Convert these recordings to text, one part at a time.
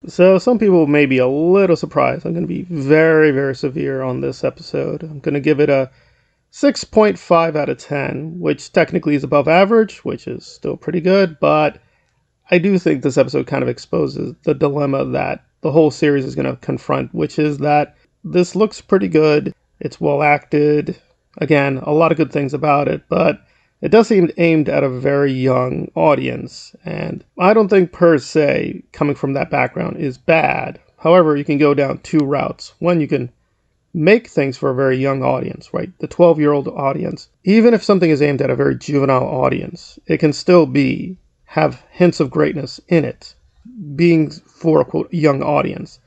So some people may be a little surprised. I'm going to be very, very severe on this episode. I'm going to give it a 6.5 out of 10, which technically is above average, which is still pretty good, but I do think this episode kind of exposes the dilemma that the whole series is going to confront, which is that this looks pretty good. It's well acted. Again, a lot of good things about it, but it does seem aimed at a very young audience. And I don't think per se coming from that background is bad. However, you can go down two routes. One, you can make things for a very young audience, right? The 12-year-old audience. Even if something is aimed at a very juvenile audience, it can still have hints of greatness in it. Being for a quote young audience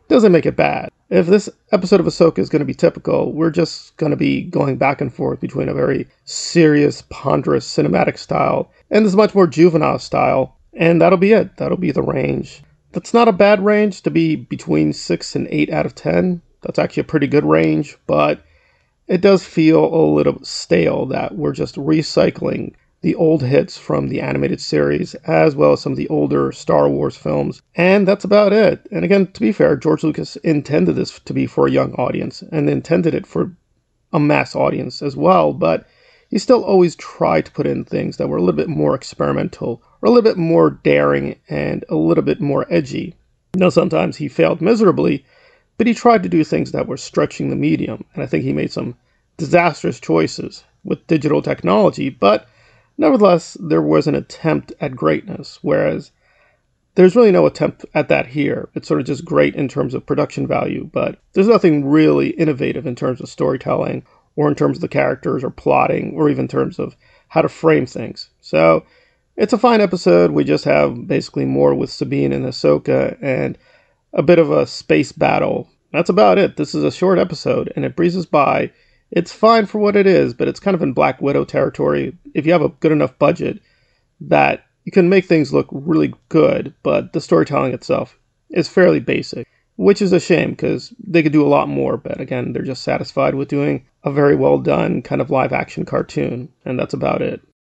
doesn't make it bad. If this episode of Ahsoka is going to be typical, we're just going to be going back and forth between a very serious, ponderous cinematic style and this much more juvenile style, and that'll be it. That'll be the range. That's not a bad range to be between 6 and 8 out of 10. That's actually a pretty good range, but it does feel a little stale that we're just recycling the old hits from the animated series, as well as some of the older Star Wars films. And that's about it. And again, to be fair, George Lucas intended this to be for a young audience, and intended it for a mass audience as well, but he still always tried to put in things that were a little bit more experimental, or a little bit more daring, and a little bit more edgy. Now, sometimes he failed miserably, but he tried to do things that were stretching the medium, and I think he made some disastrous choices with digital technology, but nevertheless, there was an attempt at greatness, whereas there's really no attempt at that here. It's sort of just great in terms of production value, but there's nothing really innovative in terms of storytelling, or in terms of the characters, or plotting, or even in terms of how to frame things. So, it's a fine episode. We just have basically more with Sabine and Ahsoka, and a bit of a space battle. That's about it. This is a short episode, and it breezes by. It's fine for what it is, but it's kind of in Black Widow territory. If you have a good enough budget, that you can make things look really good, but the storytelling itself is fairly basic, which is a shame because they could do a lot more, but again, they're just satisfied with doing a very well done kind of live action cartoon, and that's about it.